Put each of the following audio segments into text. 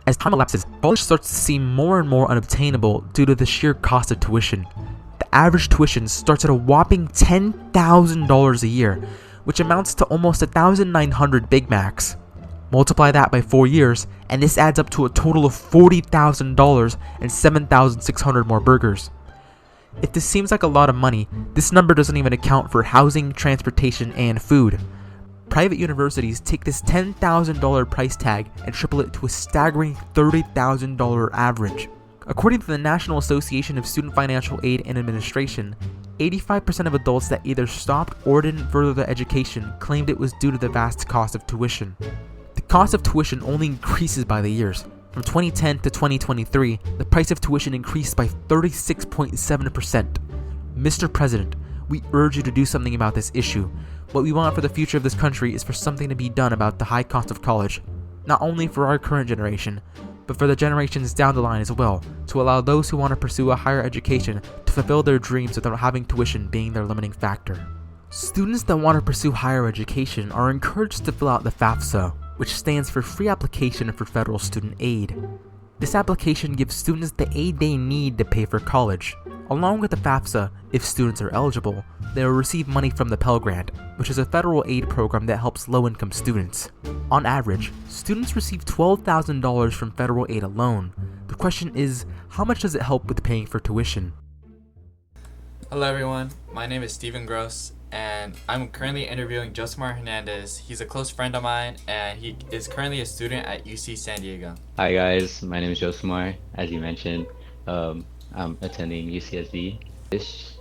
As time elapses, college starts to seem more and more unobtainable due to the sheer cost of tuition. The average tuition starts at a whopping $10,000 a year, which amounts to almost 1,900 Big Macs. Multiply that by 4 years, and this adds up to a total of $40,000 and 7,600 more burgers. If this seems like a lot of money, this number doesn't even account for housing, transportation, and food. Private universities take this $10,000 price tag and triple it to a staggering $30,000 average. According to the National Association of Student Financial Aid and Administration, 85% of adults that either stopped or didn't further their education claimed it was due to the vast cost of tuition. The cost of tuition only increases by the years. From 2010 to 2023, the price of tuition increased by 36.7%. Mr. President, we urge you to do something about this issue. What we want for the future of this country is for something to be done about the high cost of college, not only for our current generation, but for the generations down the line as well, to allow those who want to pursue a higher education to fulfill their dreams without having tuition being their limiting factor. Students that want to pursue higher education are encouraged to fill out the FAFSA, which stands for Free Application for Federal Student Aid. This application gives students the aid they need to pay for college. Along with the FAFSA, if students are eligible, they will receive money from the Pell Grant, which is a federal aid program that helps low-income students. On average, students receive $12,000 from federal aid alone. The question is, how much does it help with paying for tuition? Hello everyone, my name is Steven Gross, and I'm currently interviewing Josimar Hernandez. He's a close friend of mine, and he is currently a student at UC San Diego. Hi guys, my name is Josimar. As you mentioned, I'm attending UCSD. This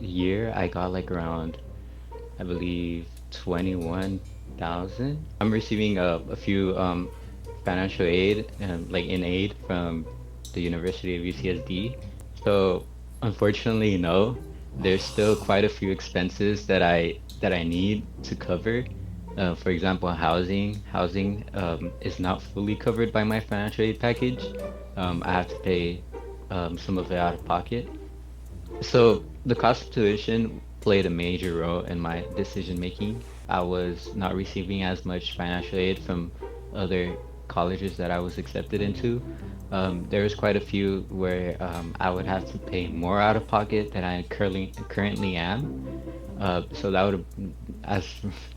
year I got like around, I believe, 21,000. I'm receiving a few financial aid and in aid from the University of UCSD. So unfortunately, no, there's still quite a few expenses that I need to cover. For example, housing is not fully covered by my financial aid package. I have to pay some of it out of pocket. So the cost of tuition played a major role in my decision making. I was not receiving as much financial aid from other colleges that I was accepted into. There was quite a few where I would have to pay more out of pocket than I currently am. So that would,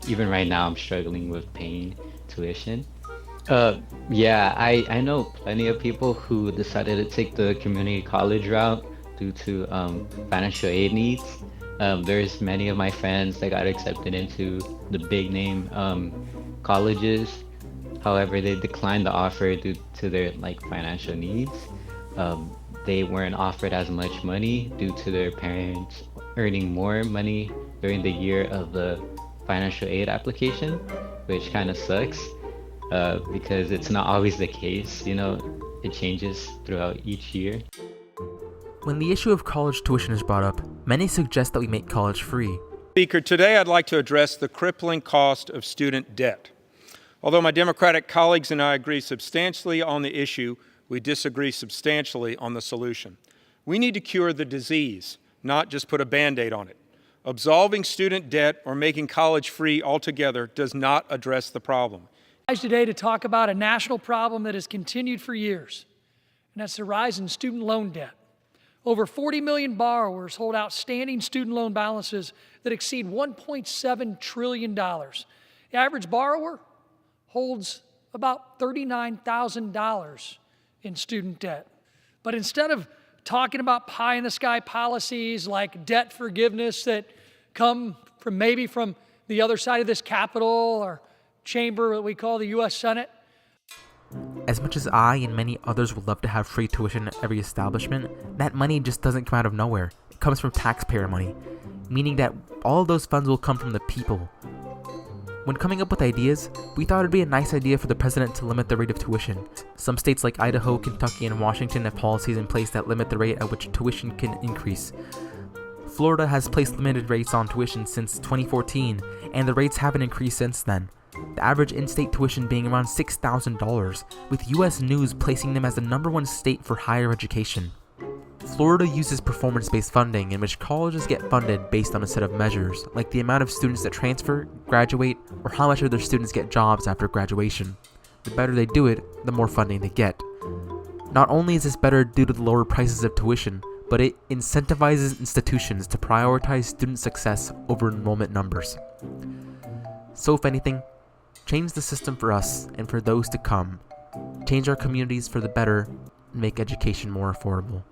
even right now, I'm struggling with paying tuition. Yeah, I know plenty of people who decided to take the community college route due to financial aid needs. There's many of my friends that got accepted into the big name colleges. However, they declined the offer due to their financial needs. They weren't offered as much money due to their parents earning more money during the year of the financial aid application, which kind of sucks because it's not always the case. It changes throughout each year. When the issue of college tuition is brought up, many suggest that we make college free. Speaker, today I'd like to address the crippling cost of student debt. Although my Democratic colleagues and I agree substantially on the issue, we disagree substantially on the solution. We need to cure the disease, not just put a Band-Aid on it. Absolving student debt or making college free altogether does not address the problem. Today to talk about a national problem that has continued for years, and that's the rise in student loan debt. Over 40 million borrowers hold outstanding student loan balances that exceed $1.7 trillion. The average borrower holds about $39,000 in student debt. But instead of talking about pie-in-the-sky policies like debt forgiveness that come from maybe from the other side of this Capitol or chamber that we call the U.S. Senate. As much as I and many others would love to have free tuition at every establishment, that money just doesn't come out of nowhere. It comes from taxpayer money, meaning that all of those funds will come from the people. When coming up with ideas, we thought it'd be a nice idea for the president to limit the rate of tuition. Some states like Idaho, Kentucky, and Washington have policies in place that limit the rate at which tuition can increase. Florida has placed limited rates on tuition since 2014, and the rates haven't increased since then. The average in-state tuition being around $6,000, with US News placing them as the #1 state for higher education. Florida uses performance-based funding in which colleges get funded based on a set of measures, like the amount of students that transfer, graduate, or how much of their students get jobs after graduation. the better they do it, the more funding they get. Not only is this better due to the lower prices of tuition, but it incentivizes institutions to prioritize student success over enrollment numbers. So if anything, change the system for us and for those to come. Change our communities for the better and make education more affordable.